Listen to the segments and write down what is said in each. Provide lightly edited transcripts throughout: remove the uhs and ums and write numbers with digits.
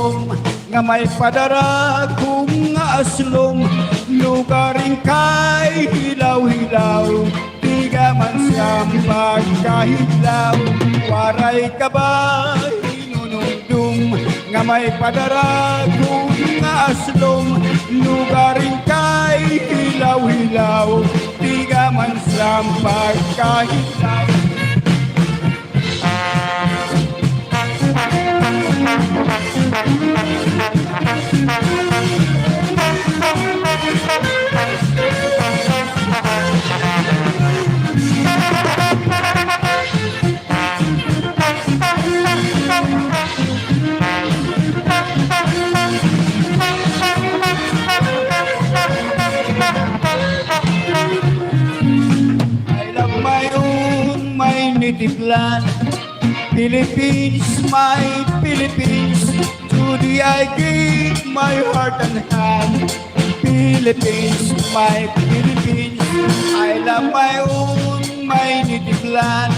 dum nga may padaragong nga aslom, lugaring kay hilaw-hilaw, tiga man siyang pagkahidlaw. Waray ka ba hinunundum nga may padaragong nga aslom, lugaring kay hilaw-hilaw, tiga man siyang pagkahidlaw. I love my own, my native land, Philippines, my Philippines. To thee I give my heart and hand. Philippines, my Philippines. I love my own, my native land.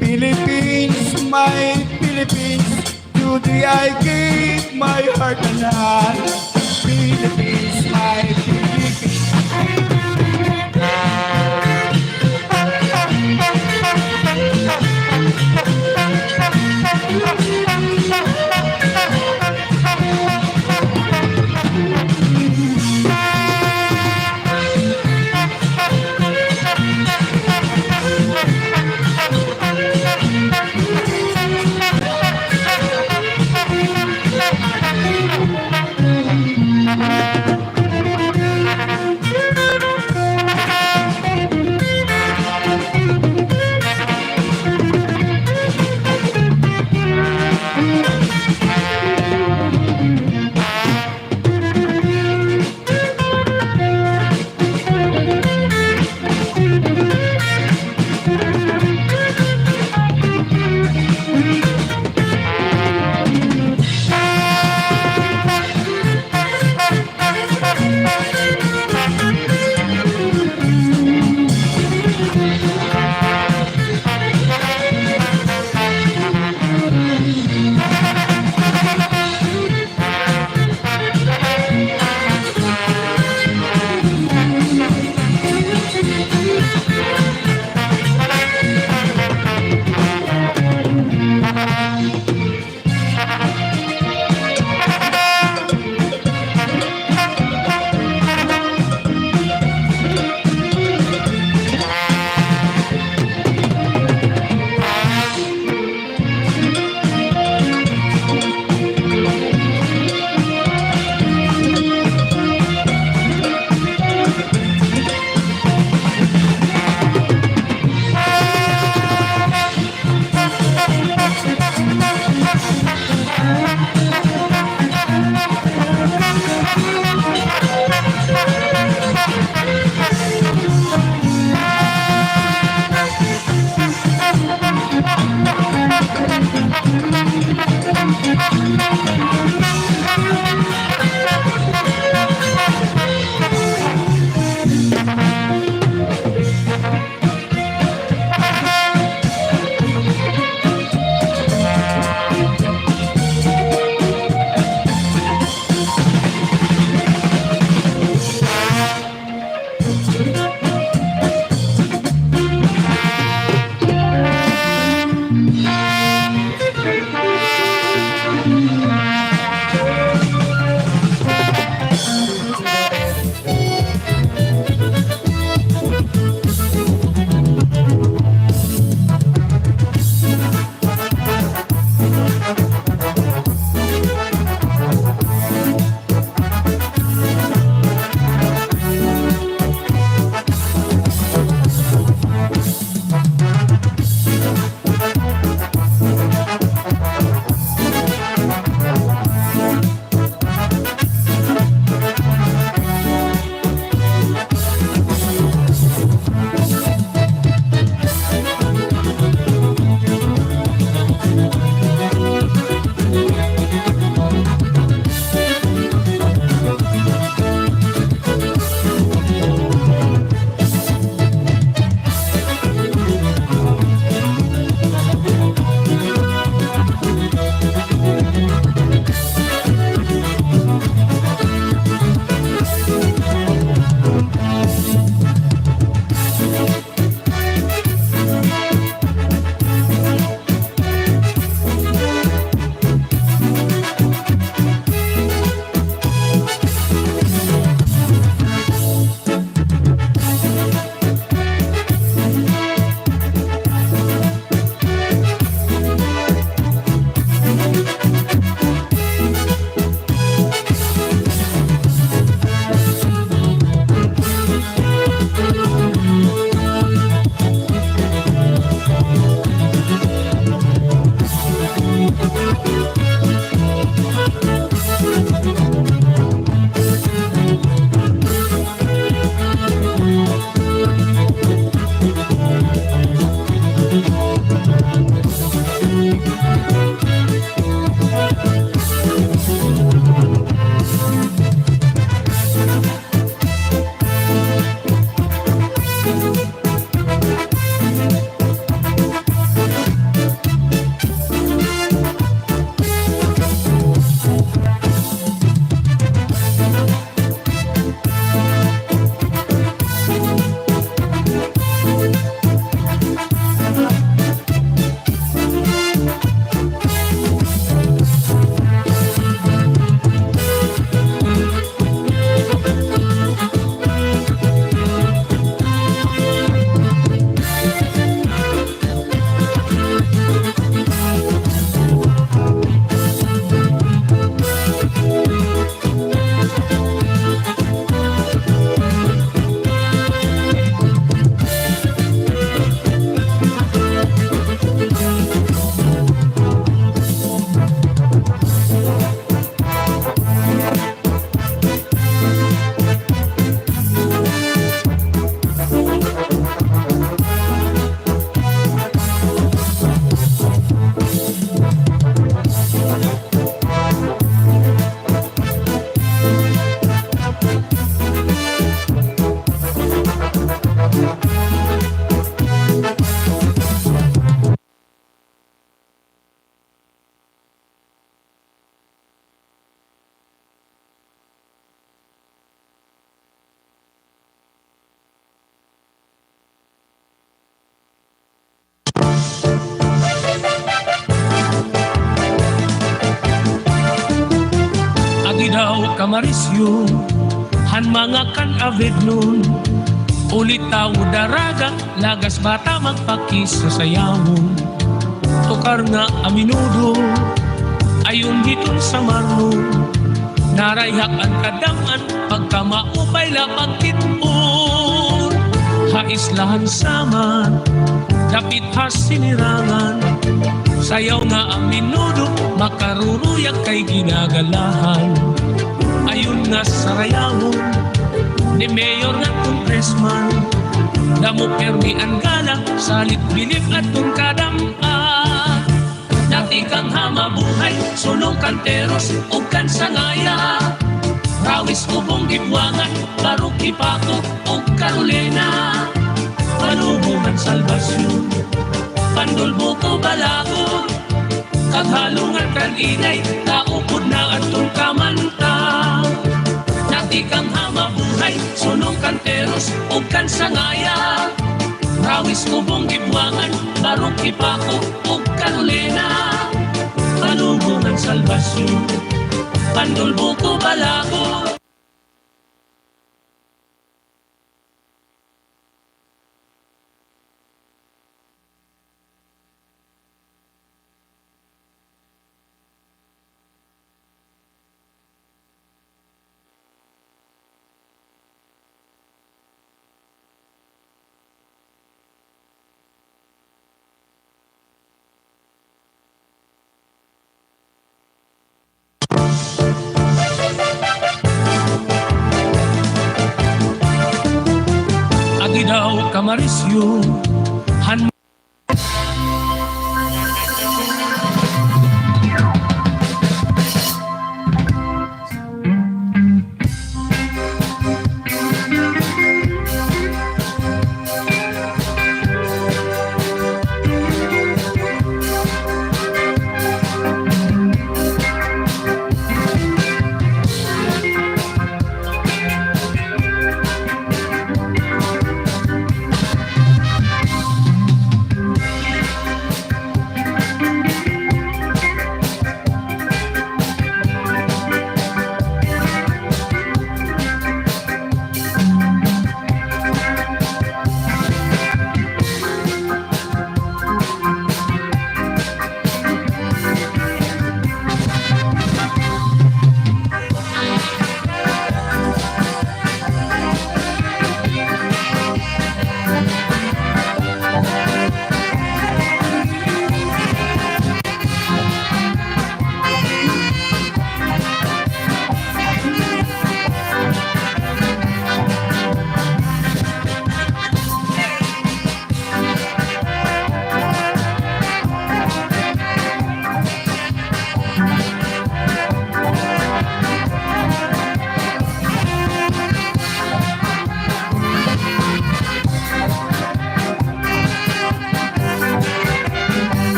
Philippines, my Philippines. To thee I give my heart and hand. Philippines, my Philippines. Agidaw kamarisyo han mga kan avid nun ulit tao daraga lagas bata magpakis sa sayawon tukar nga aminudo ayon hiton sa marno narayhak ang kadaman pagkamaupay lapag kitpon haislahan sama dapit has sinirangan sayaw nga ang minudo makaruruyag kay ginagalahan ayon nga sa rayawon ni Mayor nga Congressman damo permi ang gala salit bilip at tun kadampan dati kang hamabuhay sulong kanteros ug kan sangaya rawis ubong gibwangan barok ipako ug Carolina panubuman salbasyon pandulbo ko balagon kaghalungan kan inay kaupod na atong kamanta dati kang hamabuhay sunong kanteros ug kan sangaya rawis ubong gibwangan barok ipako ug Carolina panubuman salbasyon pandulbo ko balagon. Agidaw kamarisyo han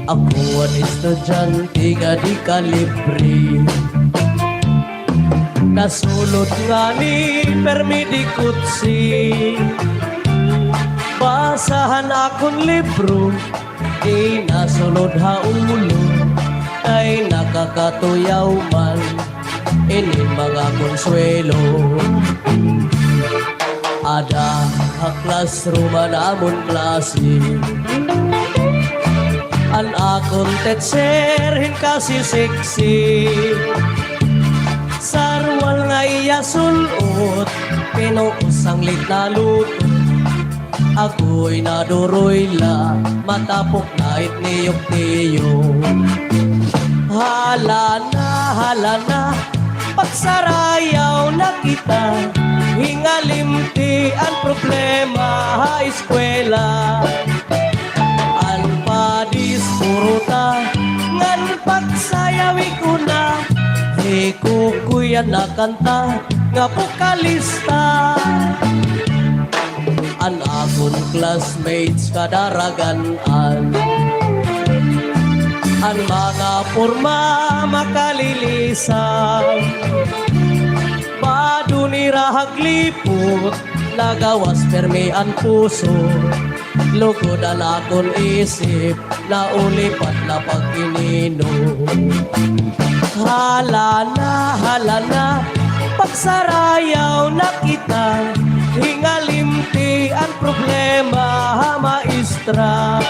Ako ang estudyante nga di ka libre. Nasulot nga ni permi di kutsi. Basahan akong libro, di nasulod ha ulo, ay nakakatuyaw man, ini mga konsuelo. Ada ha classroom amon klase, an akong teacher kasi sexy. Sarwal nga iya sulot, pinuusang lit na luto. Ako'y naduroy la, matapok na itniyok niyo. Hala na, pagsarayaw na kita, hingalimti ang problema ha eskwela. Ang padis puruta, ngan pagsayawi ko na, kukuya na kanta, nga vokalista. An akong classmates kadaragan-an, ang mga porma makalilisan. Bado ni rahaglipot, nagawas permi ang puso. Lugod ang akong isip, naulipat na pagkinino. Hala na, pagsarayaw na kita, hingalimti ang problema ha maestra.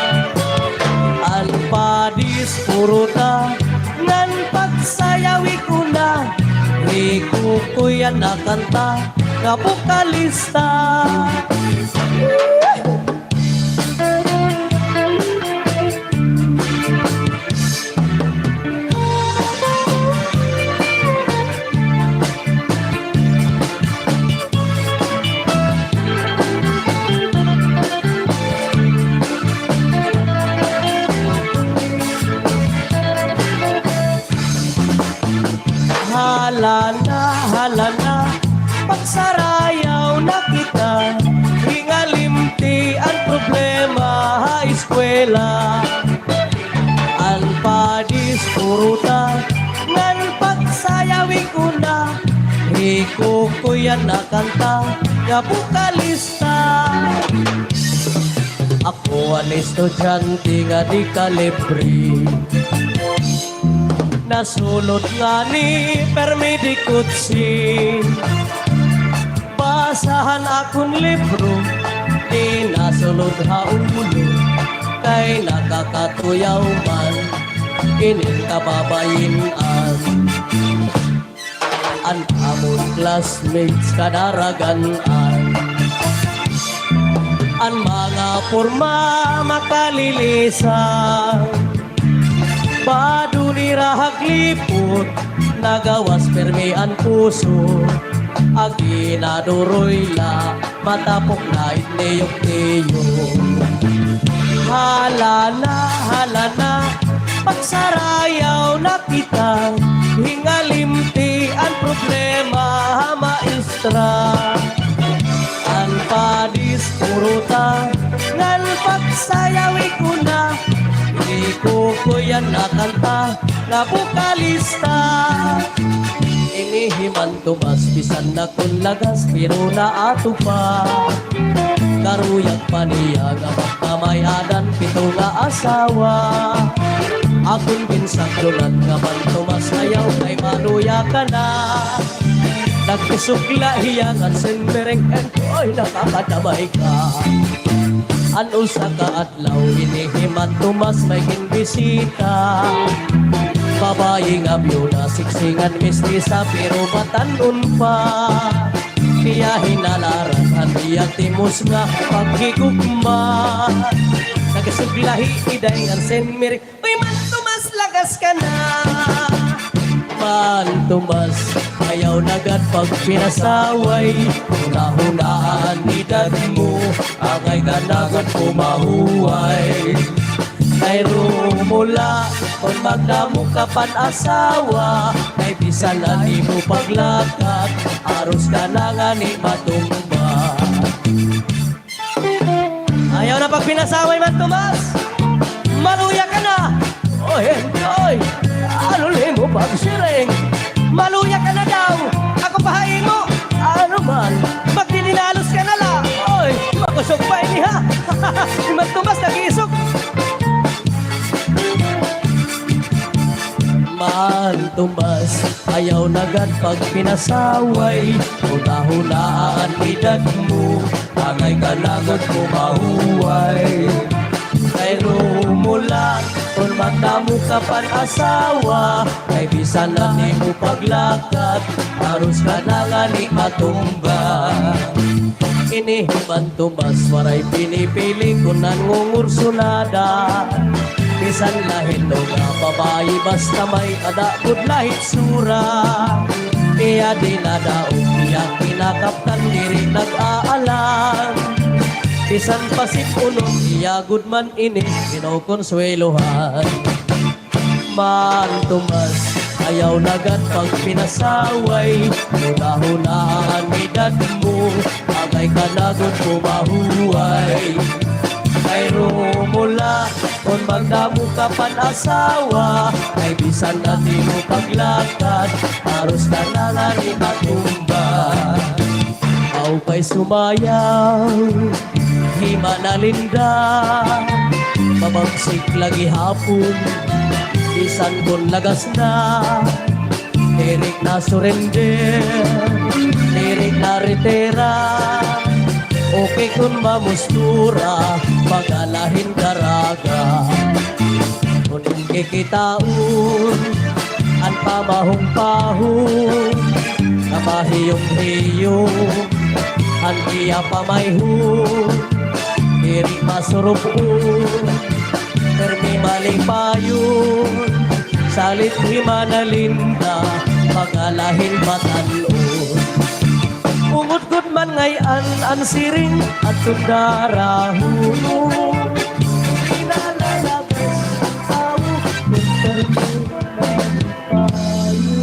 Ang padis puruta, ngan pagsayawi ko na, kukuyan na kanta, nga vokalista. Hala na, pagsarayaw na kita, hingalimti ang problema ha eskwela. Ang padis puruta, ngan pagsayawi ko na, kukuyan na kanta, nga vokalista. Ako ang estudyante nga di ka libre. Nasulot nga ni permi di kutsi. Basahan akong libro, di nasulot ha ulo, kay nakakatuyaw man, ining kababayinan. Ang amon classmates kadaragan-an, ang mga porma makalilisan. Bado ni rahaglipot, nagawas permi ang puso. Agi naduroy la, matapok na itniyok niyo. Hala na, pagsarayaw na kita, hingalimti ang problema ha maestra. Ang padis puruta, ngan pagsayawi ko na, kukuyan na kanta, na vokalista. Inihiman tumas, bisan na kung lagas, pero na ato pa. Karuyag pa niya, gabak na may adan, pito nga asawa. Akong pinsaklunan, gaban tumas, ayaw kay manuya ka na. Nagkusukla hiyangan, senmereng ko'y nakakatabay ka. Ano sa kaatlaw, inihiman tumas may kinbisita. Babae nga byuna, siksingan mistrisa, pero batanon pa. Kaya hinalaran, handiyan timos nga paghigugma. Nagasuglahi, iday nga senmiri, uy man tumas, lagas ka na. Man tumas, ayaw nagad pag pinasaway. Huna-hunaan edad mo, angay ganagan pumahuay. Kay rumula, kung magdamo ka pan-asawa, kay bisan na di mo paglakat, aros ka na nga ni matumba. Ayaw na pag pinasaway man tumas, maluya ka na. enjoy. Ano mo pagsiring? Maluya ka na daw, ako pahain mo. Ano man, magdilinalos ka na lang. Oy, makusog pa ini ha. Magtumas nag-iisok. Tumas, ayaw nagat pag pinasaway. Huna-hunaan edad mo, angay ka nagot kumahuway. Kay rumula, kung magdamo ka pan-asawa, kay bisan na ni mo paglakat, harus ka na nga ni matumba. Inihiman tumas, waray pinipili kung nangungursunada. Bisan lahin no nga babae, basta may adabod lahit sura. Iya dinadaog niya kinakaptan, diri nag-aalam. Bisan pasit unom, iya gudman ini kinokonsuelohan. Man tumas, ayaw nagat pag pinasaway. Huna-hunaan edad mo, agay ka nagot kumahuway. Kay rumula, kung magdamo ka pan-asawa, kay bisan na di mo paglakad, harus ka na nga ni matumba. Aw kay sumayaw, hima na linda, mabagsik lagi hapon, bisan kung lagas na, lirik na surrender, lirik na ritera. Okay kung mamustura, pagalahin daraga. Kung kikitaon, ang pamahong-pahong, kamahiyong-hiyong, ang iya pamayhong, diri masurupon, termi malipayon, salit himanalinda, pagalahin matalon. Ungot-gut man ngayon ang siring at tundarahon. Inalalabas ako kung terminan tayo.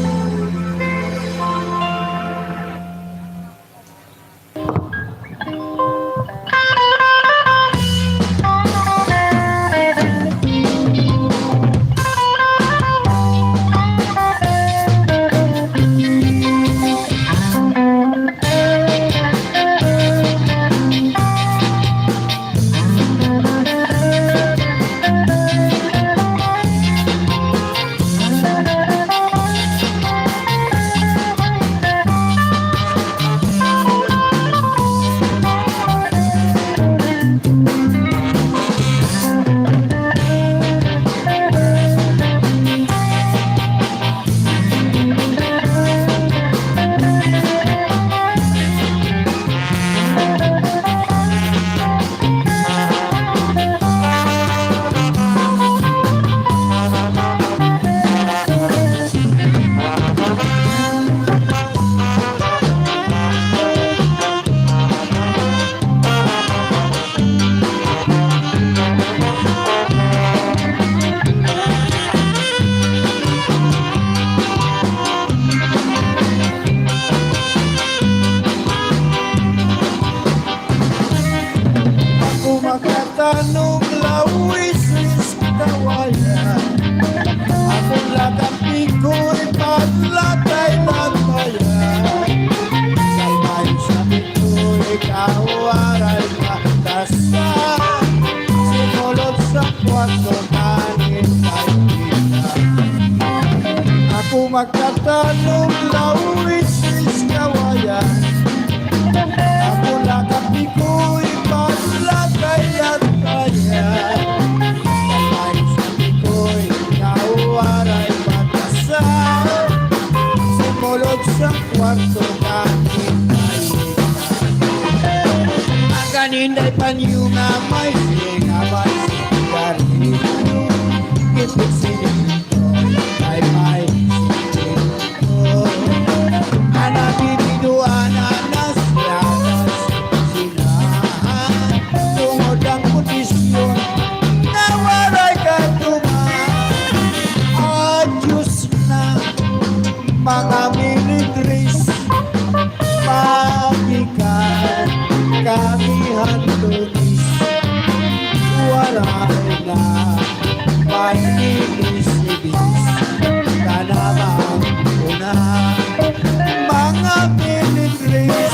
Tanong lawis is kawayan. Ako lagapi ko'y paglatay ng bayan. Kalmay sabi ko'y kawaray matasan. Sinulog sa kwarto nanin kaibigan. Ako magtatanong lawis is kawayan. Ako lagapi ko'y paglatay ng kamay sabi ko'y nawaray batasan. Sumulog sa kwarto natin kaibigan. Ang kanina'y panyo nga may sinabay sigarilyo. Ipit sinito ay may sinito. Anabibiduan anas yanas sinahan. Tungod ang kondisyon nawaray ka tuman. Diyos na mga militris, magikan kami hantunis. Waray na Panis-ibis Tanamang una Mga militaries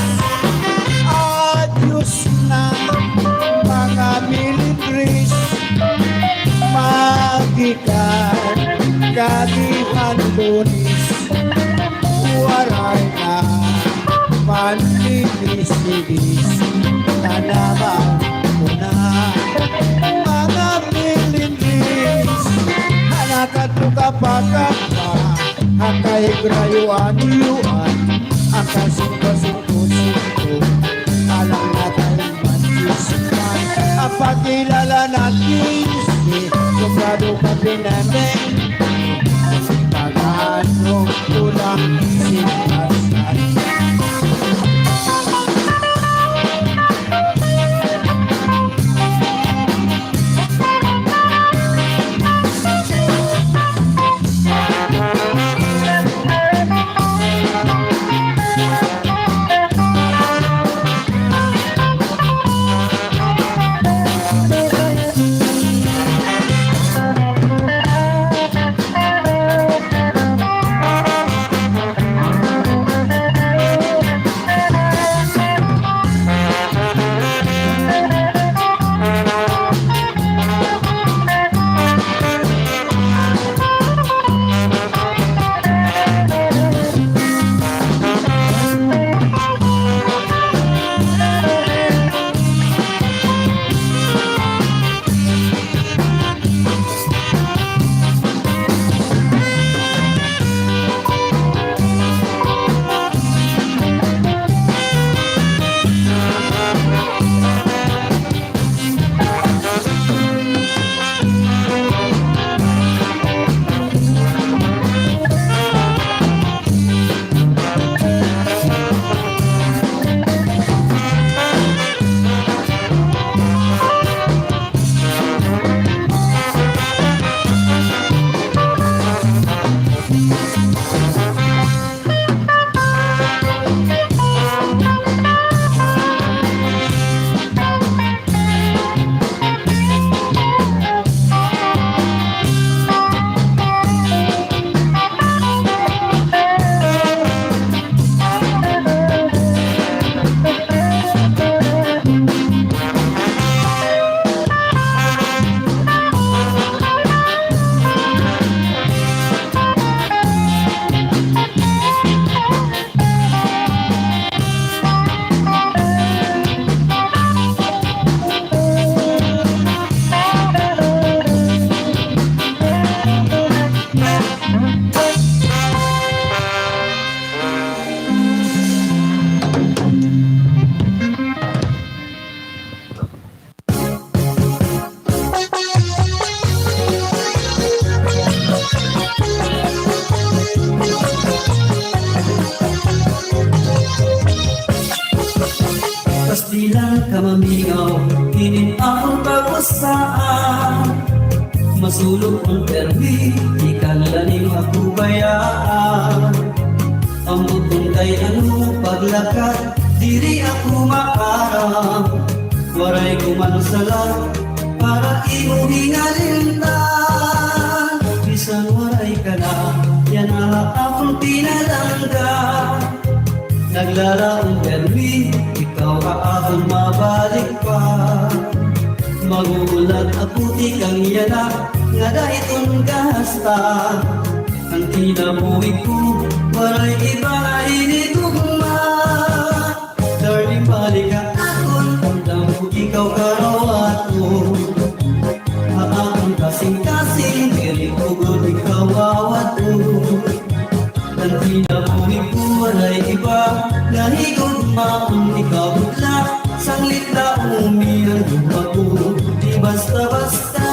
Adios na Mga militaries Magikan Kadihan lunis Waray na Panis-ibis Tanamang una Mga militaries Nakatuka pakapa Akay grayuan-yuan Akan singko-singko-singko Alang natin manisman Apakilala natin si Sobrado ka pinanay Pag-anong tulang sinasan Pastilan ka mamigaw, kinin akong pag-usaan. Masulog ang perwi, di ka lalim ako bayaan. Ang butong kay ano paglakad, diri ako makarang. Waray kumansalang, para imo hingalintan. Bisan waray ka na, yan ang akong pinalangga. Naglaraong perwi, ikaw kaabang mabalik pa. Magulat ako di kang yanak, nga dahiton gasta. Ang tinabuhi ko, waray iba initugma. Darling, balik ka akon, tandang ko ikaw karawat ko. Haakong kasing-kasing, piling ko good ikaw awat ko. Ang tinabuhi ko, waray iba, nahigod maong ikaw butla. Sanglit na umiyan yung ako, di basta-basta.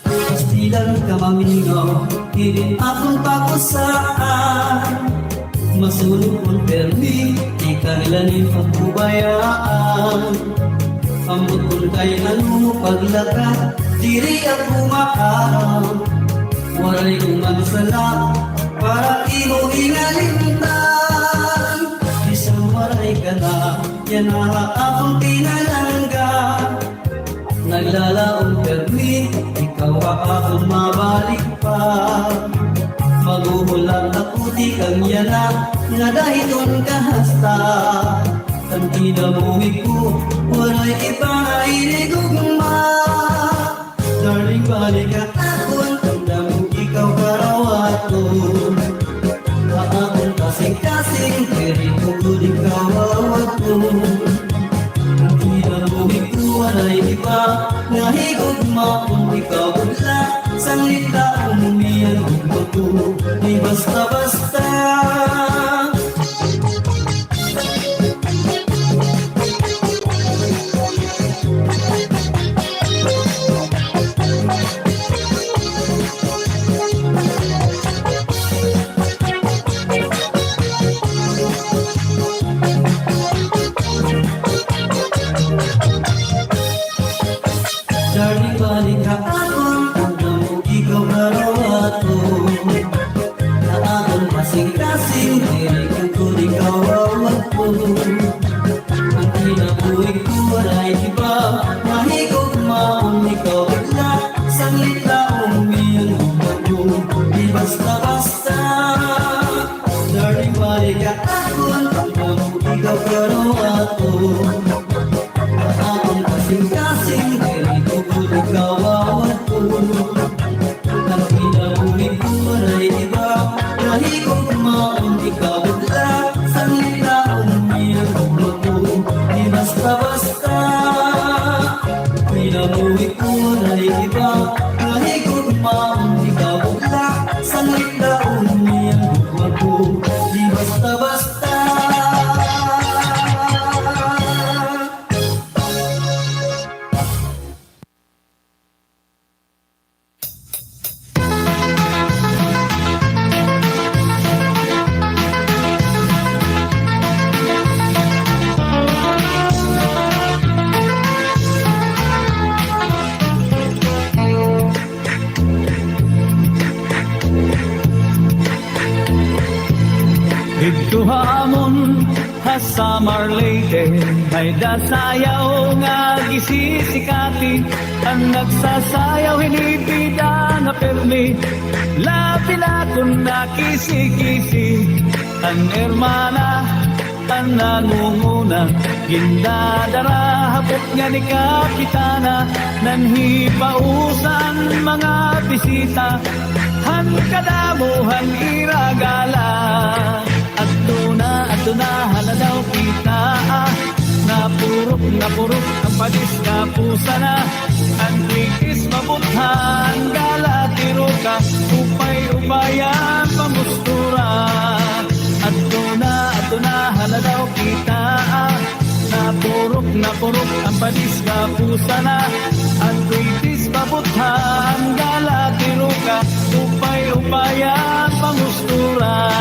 Pastilan ka mamingaw, kinin akong pag-usaan. Masulog ang permi, di kailanin pagkubayaan. Ambot kung kay ano paglaka, diri ako makarang. Walay kong mansala, para imo inalintan. Isang waray ka na, yan na akong pinalangga. Naglalaong permit, ikaw akong mabalik pa. Maguhulang ako di kang yana, nga dahiton ka hasta. Ang kinabuhi ko, walay iba nga inigugma. Darling, balik ka akong tanda mo, ikaw karawaton. Maakong kasing-kasing, keri tungkol ikaw awaton. Ang kinabuhi ko, walay iba nga higugma. Kung ikaw wala, sanglit na umiyan ko, di basta-basta. Darling, balik ka akong tanda mo, ikaw karawaton. Na akong kasing-kasing, dirikang ko di kawawag po. Ang kinabuhi ko, walay iba, mahigog maon, ikaw wala. Sanglit na umiyang umago, di basta-basta. Darling, balik ka akong tanda mo, ikaw karawaton. Na akong kasing-kasing, dirikang ko di kawawag po. Ang kinabuhi ko, walay iba, mahigog maon, ikaw wala. Sanglit na umiyang umago, di basta-basta. Kinabuhi ko, walay iba, mahigog maon, ikaw wala. Sanglit na umiyang umago, di basta-basta. Dito hamon ha Summer Leyte, may dasayaw nga gisisikati. Ang nagsasayaw hinipida nga permi, lapila kung nakisi-kisi. Ang hermana, ang nangunguna, gindadara hapot nga ni Kapitana. Nanhipausan mga bisita, han kadamuhan iragala. At na haladaw kita, napurok ang padis kapusa na. Ang kwikis mabuthan, galatiro ka, upay-upayan pamustura. At na haladaw kita, napurok ang padis kapusa na. Ang kwikis mabuthan, galatiro ka, upay-upayan pamustura.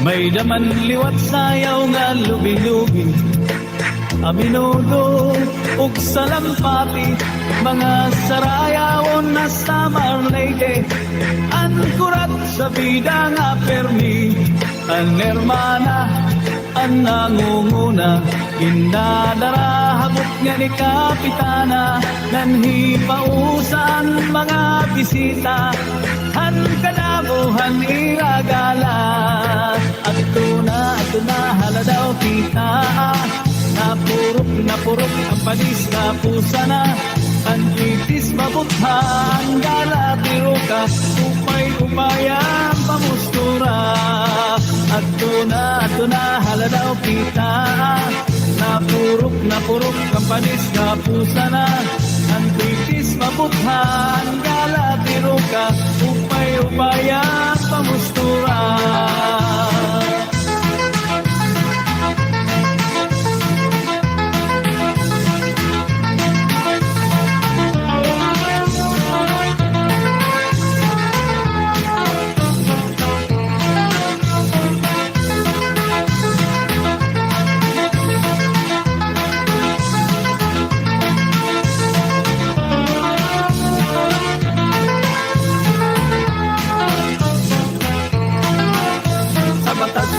May daman liwat sayaw nga lubi-lubi, aminudo ug salampati. Mga sarayawon na Summer Leyte, ang kurat sa bida nga permi. Ang hermana, ang nangunguna, gindadara hagok nga ni Kapitana. Nanhipausan mga bisita, han kadamuhan iragala. At na haladaw kita, napurok ang padis kapusa na. Ang kritis mabuthan, galati biro ka, upay-upaya pamustura. At na haladaw kita, napurok kampanis kapusa na. Ang kritis mabuthan, gala biro ka, upay-upaya pamustura.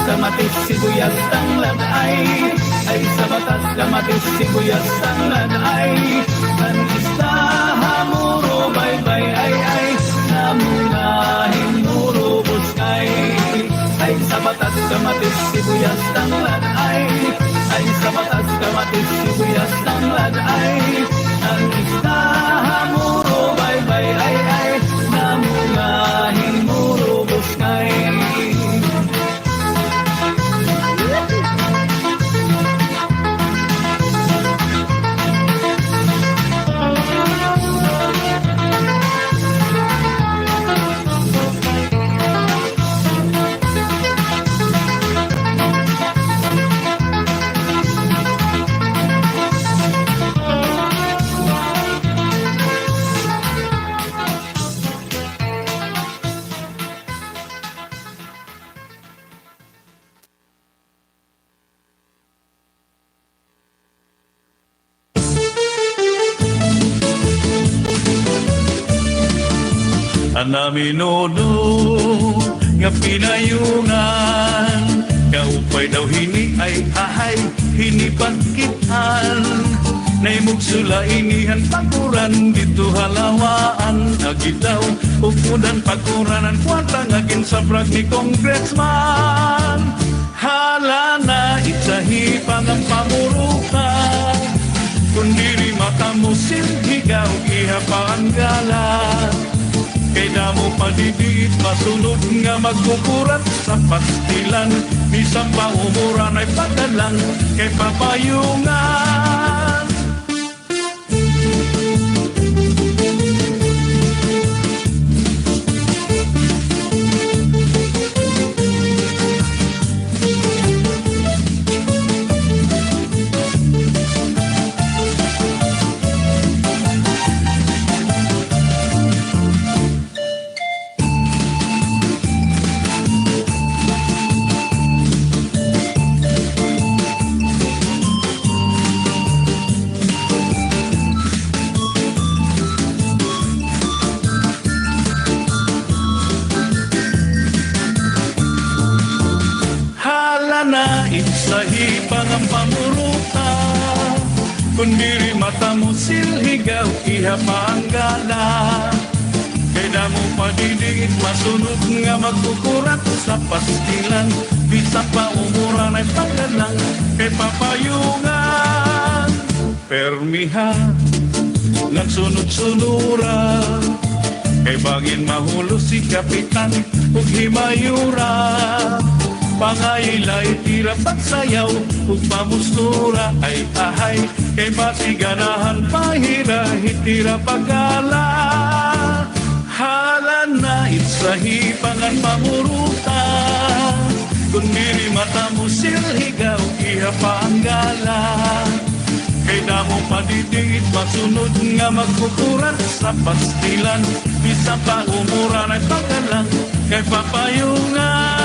Kamatis sibuyas tanglad ay sa batas kamatis sibuyas tanglad ay nan istaha muro bye ay namunahin muro buskay ay sa batas kamatis sibuyas tanglad ay sa batas kamatis sibuyas tanglad ay nan istaha muro bye ay namunahin muro buskay. Anaminono nga pinayungan, kaupay daw hini ay ahay hinipakitan. Naimugsula inihan pakuran dito halawaan, agidaw ukudan pakuranan kwanta ngagin sabrag ni congressman. Hala na itsahi pangang pamurukan, kundiri mata mo silhigaw iha paanggalan. Kay damo padidiit masunod nga magkukurat sa pastilan, bisang paumuran ay padalang kay papayungan. Sahi pangang pamuruta, kundiri mata mo silhigaw iha paanggala. Kay damo padidiit masunod nga magkukurat sa pastilan, bisang paumuran ay pagdalang kay papayungan. Permiha nagsunod-sunura, kay bangin mahulo si kapitan ug himayura. Pangailay tira pagsayaw ug pamustura ay ahay kay masiganahan pahira hitira pagala. Hala na itsahi pangan pamuruta, kundiri mata mo silhigaw iha paanggala. Kay damo padidiit masunod nga magkukuran sa pastilan, bisang paumuran ay pagdalang kay papayungan.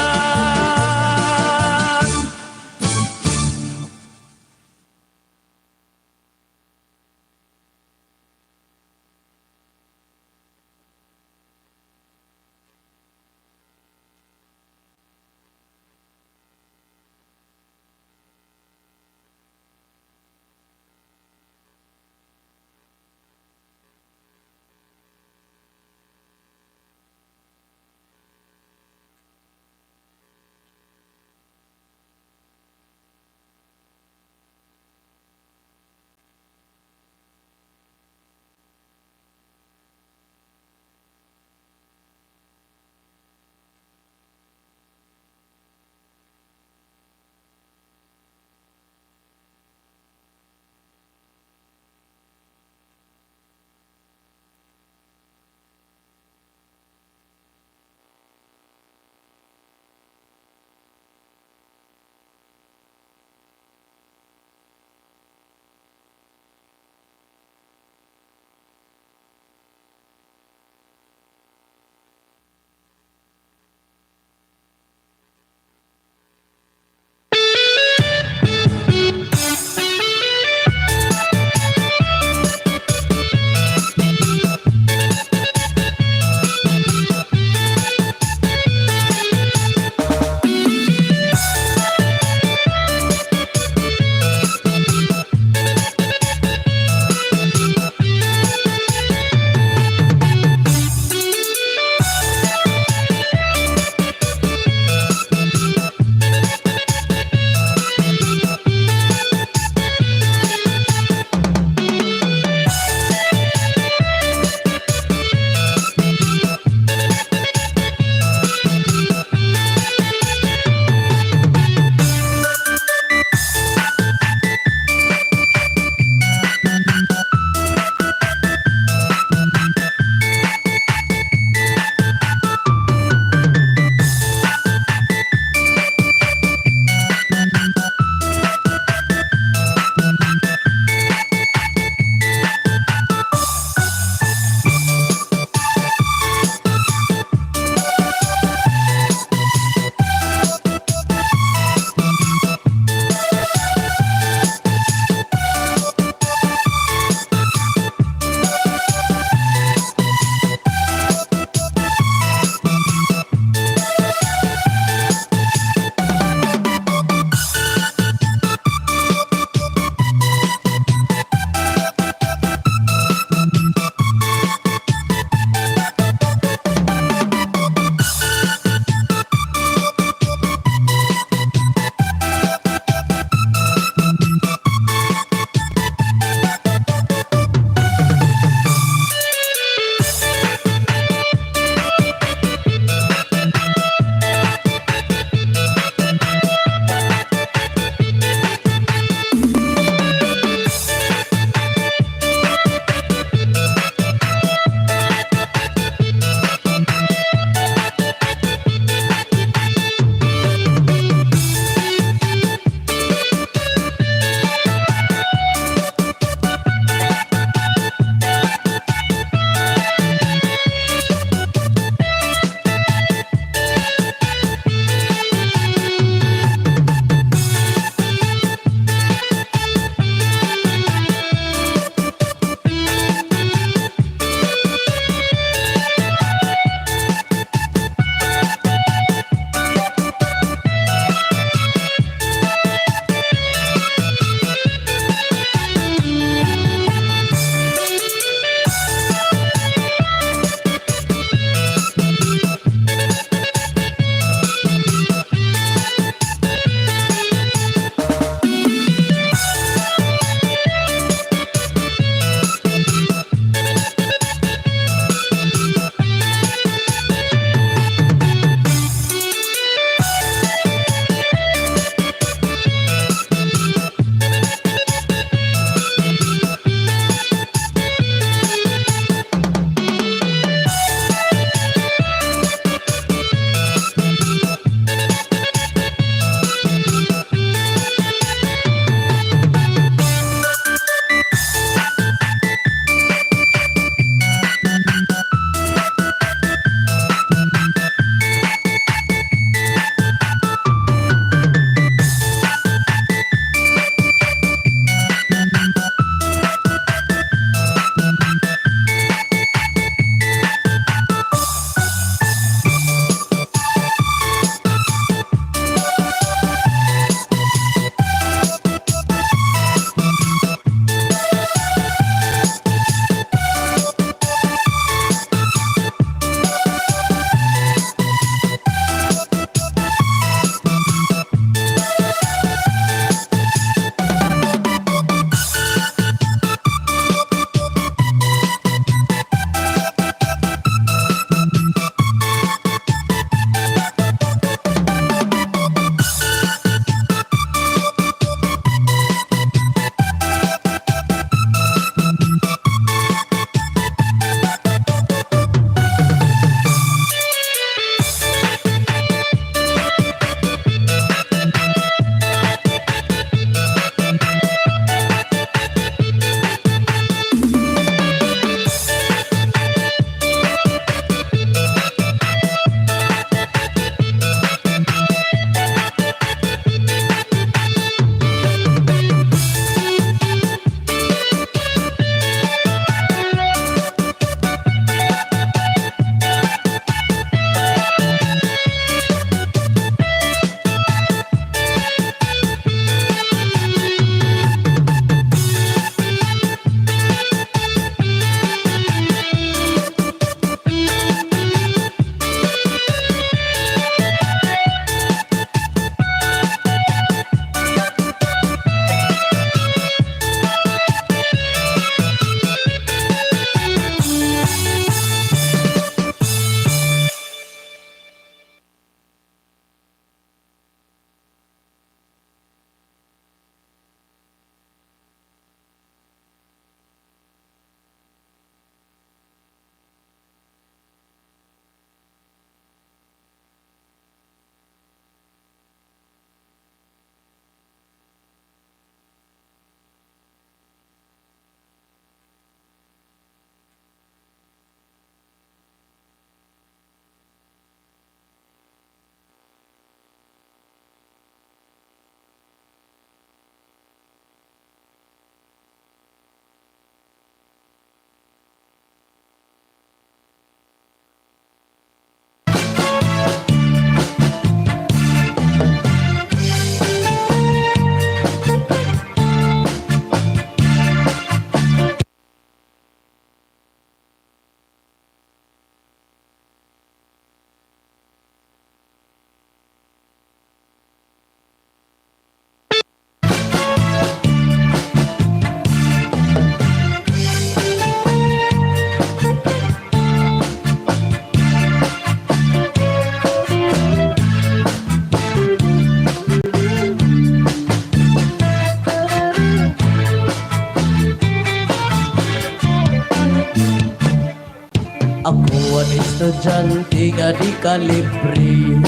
Ako ang estudyante nga di kalibre,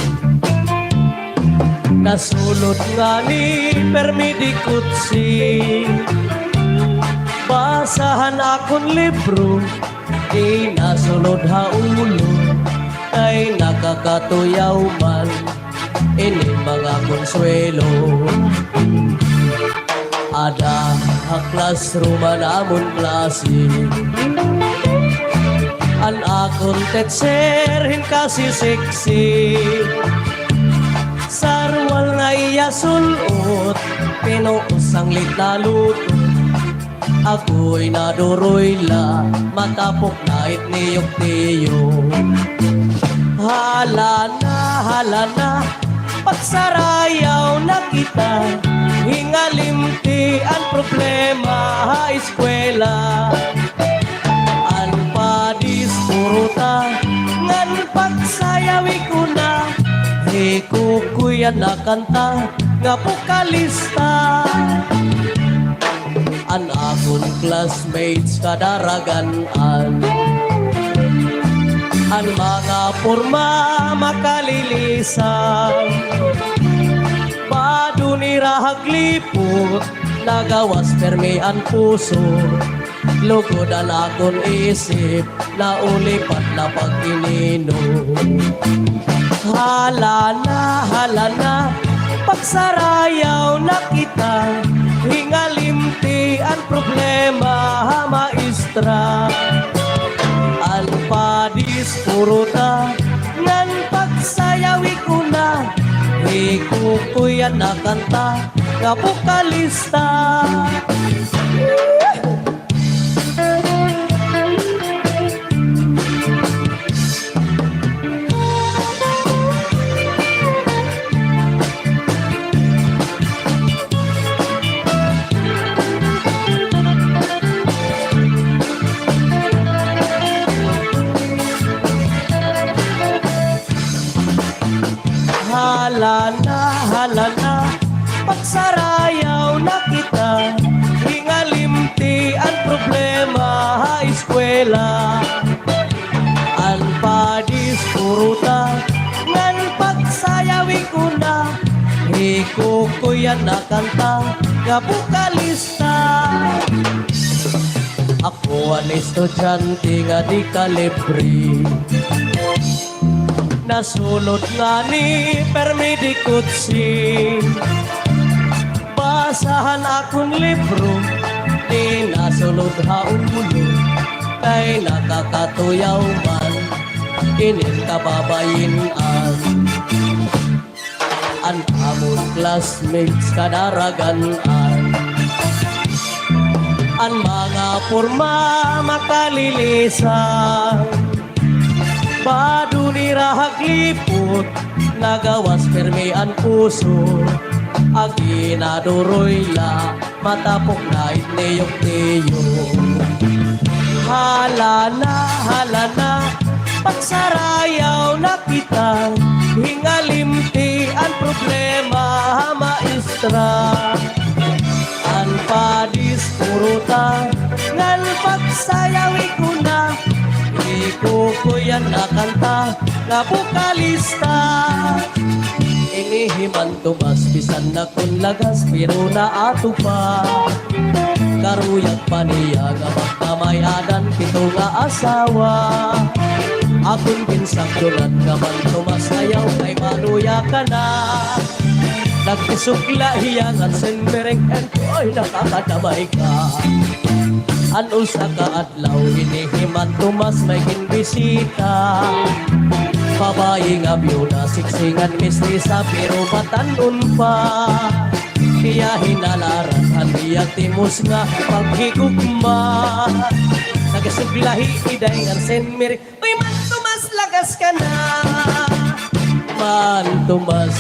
nasulod nga ni permi di kutsi. Basahan akong libro, di nasulod ha ulo, ay nakakatuyaw man, ini mga konsuelo. Ada ha classroom amon klase, an akong teacher kasi sexy. Sarwal nga iya sulot, pinuusang litlalot. Ako'y naduroy la, matapok na itniyok tiyo. Hala na, pagsarayaw na kita, hingalimti ang problema ha eskwela. An padis puruta, ngan pagsayawi ko na, kukuyan na kanta, nga vokalista. An akong classmates kadaragan-an, ang mga porma makalilisan. Padu nirahag lipot, nagawas permi ang puso. Lugod ang akong isip, na ulipat na pag-ininom. Hala na, pagsarayaw na kita, hingalimti ang problema ha maestra. Ang padis puruta, ngan pagsayawi ko na, ikukuyan na kanta, nga vokalista. Hala na, pagsarayaw na kita, hingalimti ang problema ha eskwela. Ang padis puruta, ngan pagsayawi ko na, ikukuyan na kanta, nga vokalista. Ako ang estudyante nga di kalibre, nasulod nga ni permi di kutsi. Basahan akong libro, di nasulod ha ulo, kay nakakatuyaw man, inin kababayinan. An amon classmates kadaragan-an, ang mga porma makalilisan. Padu nirahag lipot, nagawas permi ang puso. Agi naduroy la, matapok na itniyok tiyo. Hala na, pagsarayaw na kita, hingalimti ang problema ha maestra. Ang padis puruta, ngan pagsayawi ko na, ikukuyan na kanta, nga vokalista. Inihiman tumas, bisan na kun lagas, pero na ato pa. Karuyag pa niya, nga magkamayadan, pito nga asawa. Akong pinsakdonan, gaman tumas, ayaw kay maluya ka na. Nagkisukla hiyangan, senmereng entoy, nakakadamay ka. Ano sa kaadlaw, hinihiman tumas may kinbisita. Babae nga byuda, siksingan mistrisa, pero matanon pa. Kaya hinalaran, handiyak timos nga paghigugma. Nagasuglahi, iday nga senmer, uy man tumas, lagas ka na. Man tumas,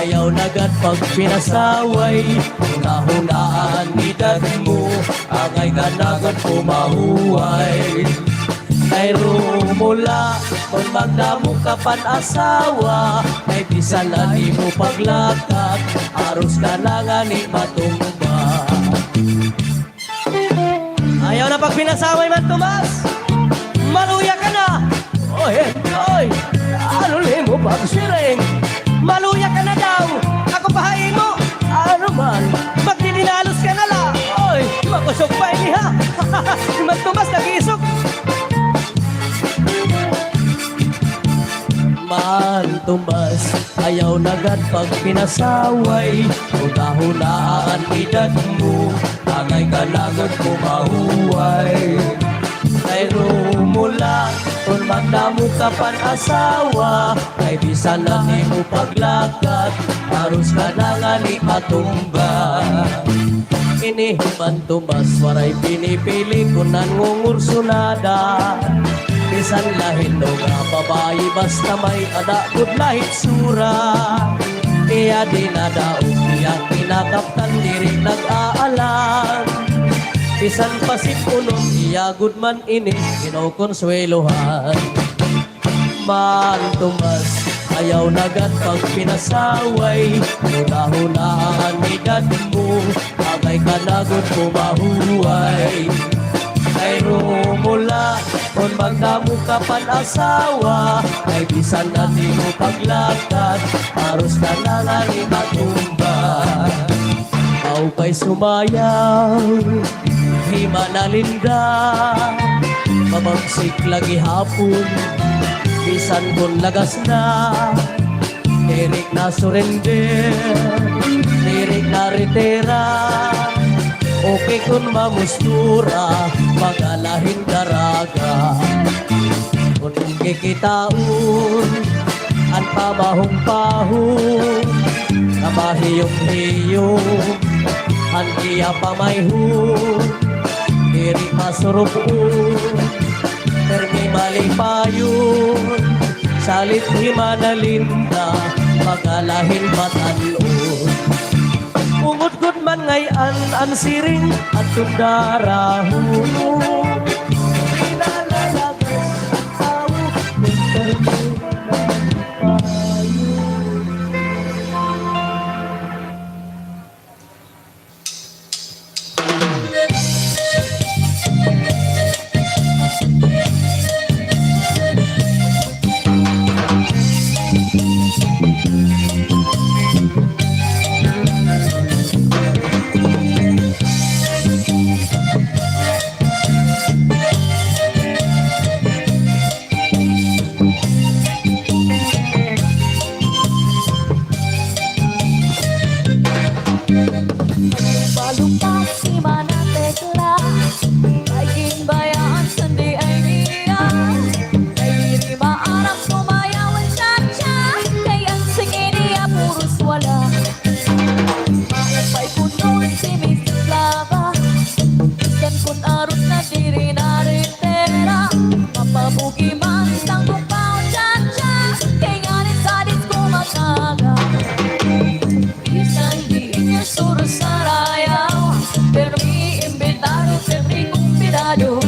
ayaw nagad pag pinasaway. Hunahunaan edad mo, angay ganagad pumahuway. Kay rumula, kung magdamo ka pan asawa, ay bisan na di mo paglakad, aros ka na nga ni matumba. Ayaw na pag pinasaway man tumas, maluya ka na. Magtumas nag-iisok. Mantumbas, ayaw nagad pag pinasaway. Una-hunaan edad mo, angay ka nagad kumahuway. Kay rumula, kung magdamo ka pan asawa, kay bisan na di mo paglakad, harus ka na nga ni matumba. Inihiman tumbas, waray pinipili kung nangungursunada. Bisan lahin daw nga babae, basta may adakot lahit sura. Iya dinadaog, iya kinakaptan, diri nag-aalang. Bisan pasipunong, iya gudman ini, kinokonsuelohan. Mantumbas, ayaw nagad pag pinasaway. Huna-hunaan edad mo, agay ka nagod kumahuway. Kay rumula, kung magdamo ka pan asawa, ay bisan na di mo paglakad, harus ka na nga ni matumba. Aw kay sumayaw, hima na linda, mabagsik lagi hapon, bisan kung lagas na, tirik na surrender, tirik na ritera. Okay kung mamustura, magalahin daraga. Kung kikitaon, ang pamahong-pahong, namahiyong-hiyong, ang iya pamayhong, diri masurupon, termi malipayon, salit himanalinda, magalahin matalon. Ungod-gud man ngayon ang siring at tundarahon. Pinalalagas ang tao, Palumpas si mana tekla, kaigin bayaan sandi ay niya. Kay diri maarap sumayawan caca, kay ang singin niya puros wala. Maupay punon si Mrs. Lava, isan kun arot na diri naritera. Mapabugi man tanggung pao caca, kay nganin sadis kumakaga. Isan di niya suros saraya, pero mi imbitado, pero mi kumpirado.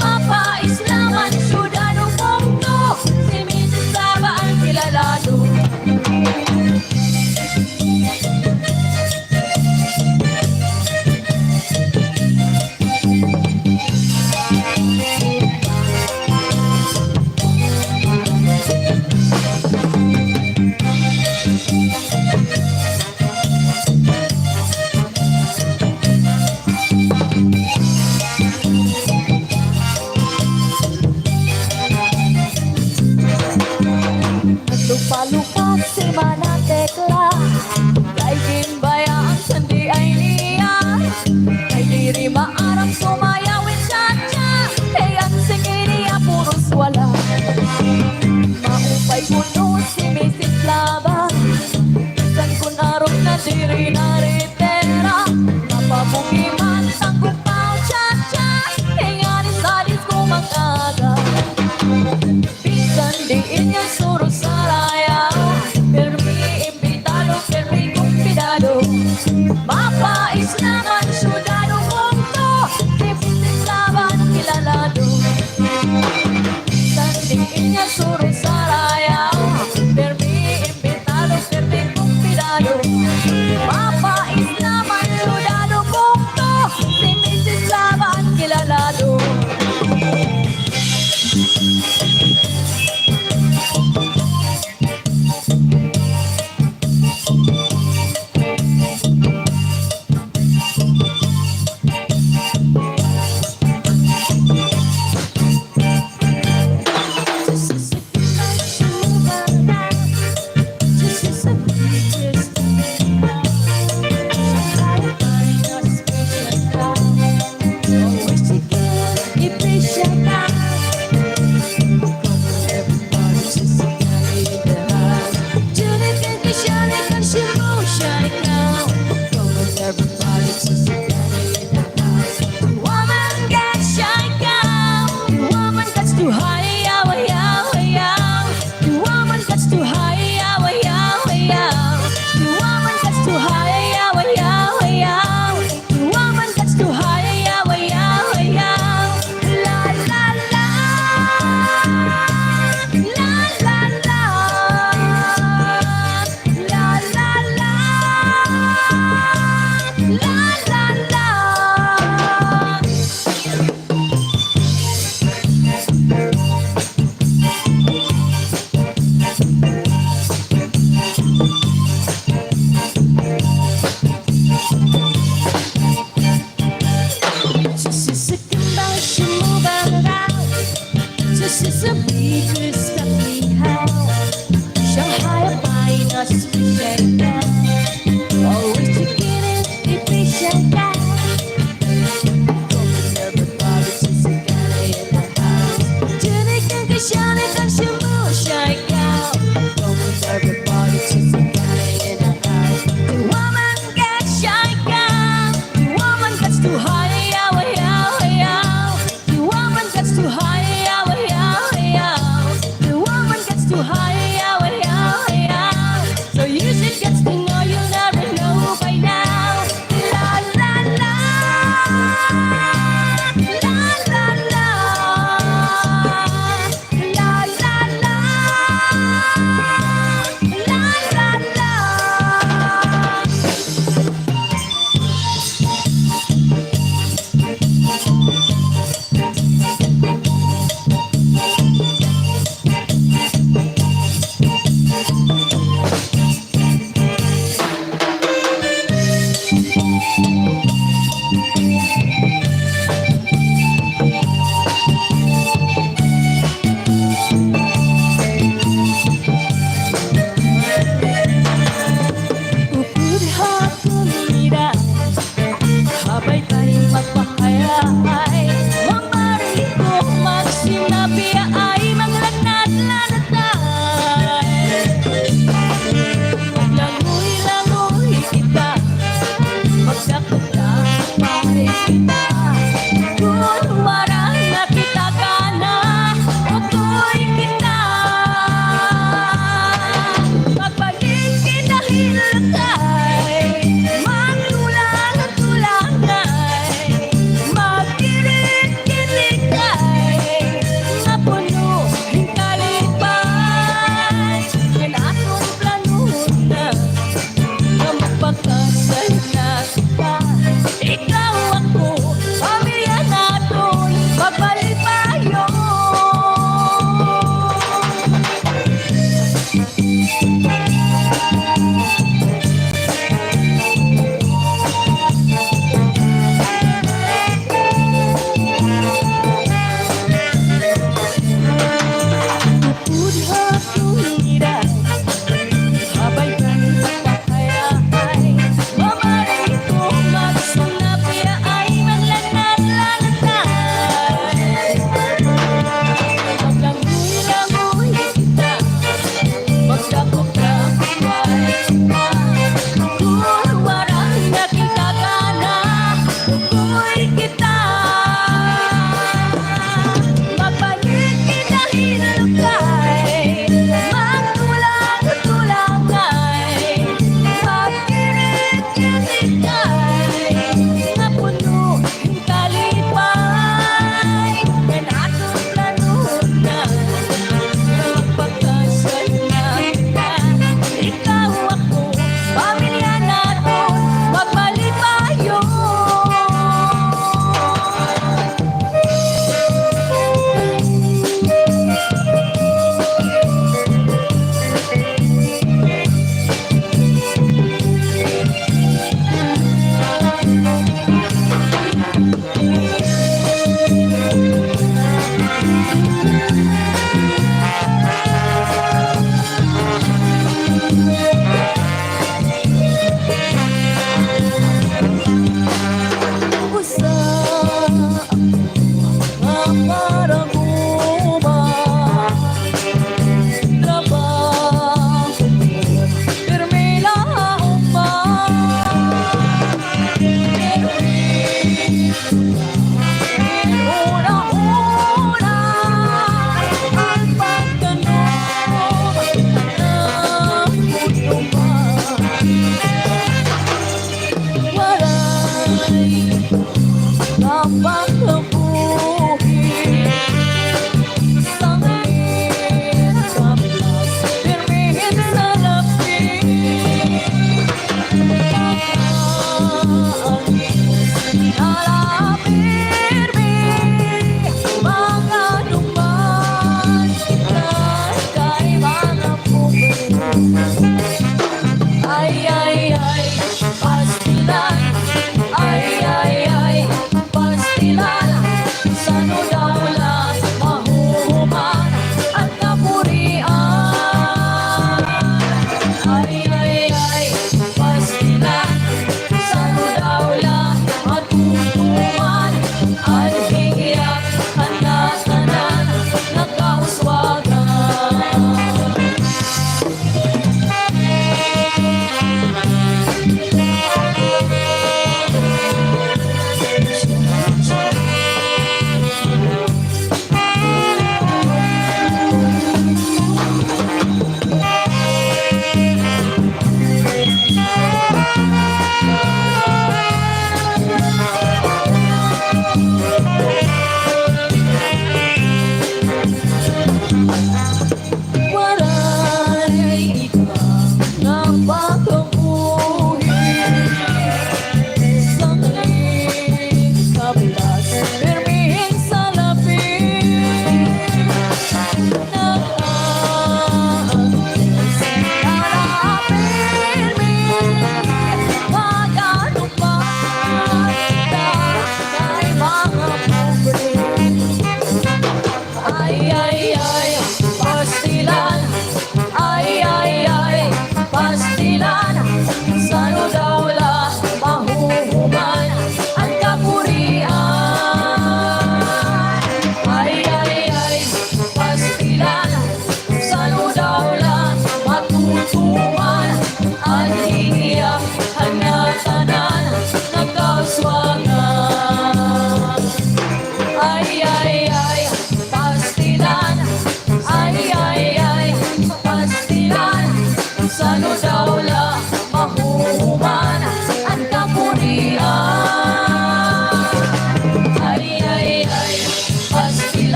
Mapa-islaman, syudado, mundo, si Mrs. Lava ang kilalado. Lupa-lupa si mana tekla, kaigin bayaan sandi ay niya. Kay diri maarap sumayawin caca, kay ang singin niya puros wala. Maupay puno si Mrs. Lava, isan kun arok na diri naritera. Mapabugi man tanggut pao caca, kay nganin sadis kumakaga. Bisan diin niya suros saraya, pero mi imbitado, pero mi kumpidado. Mapa-islaman, syudado, mundo, si Mrs. Lava ang kilalado. Bisan diin niya suros saraya, pero mi imbitado, pero mi kumpidado. Mapa-islaman, syudado, mundo, si Mrs. Lava ang kilalado. 是比克斯厉害，上海的白那是比谁高？Always together，你比谁高？Going everybody just got it in the house，这里跟个小的但是不谁高？Going everybody just got it in the house，对我们跟谁高？对我们 gets too high，对我们 gets too high。Too high, so you should get to know you never know by now. La la la, la la la, la la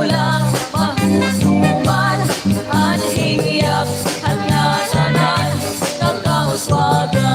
lang mahusuman ang hingyak at nasanan ng kauswagan.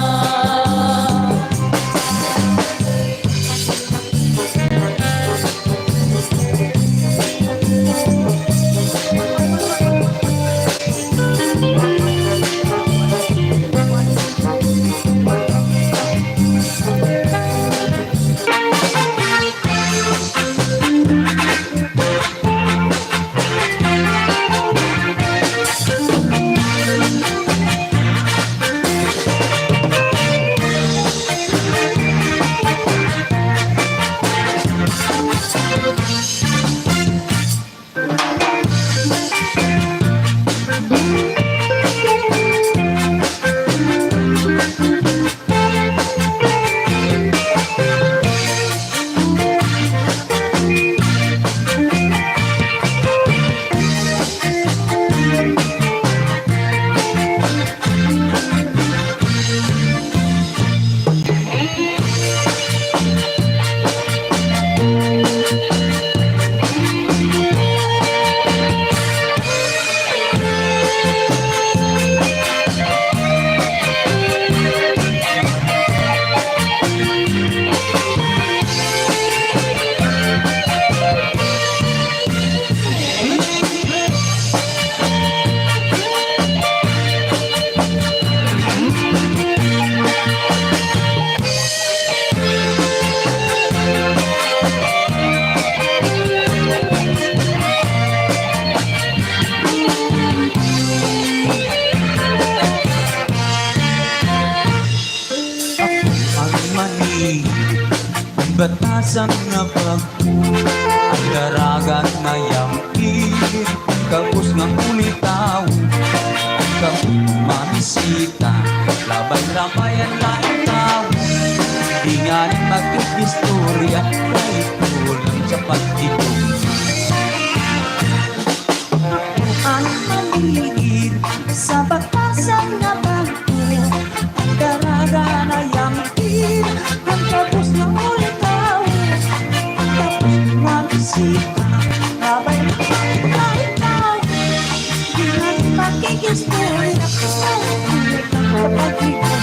Ang mani, batasan na pagpo, ang daragat na yampir, kapos nga ulitaw, kapos mamisita, laban ramayan na ikaw, di nga rin magkikistorya, kahit kulang sa pagtipon. Ang paligid sa batasan na bangko, ang daraga na yampir, ang tapos na ulitaw, tapos mamisita, labay na ikaw, di na makikistorya, kahit kulang sa pagtipon.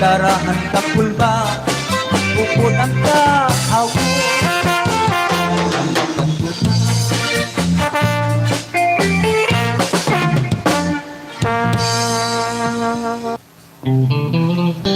Darahan kapulba, upod ang kahawo. Thank you.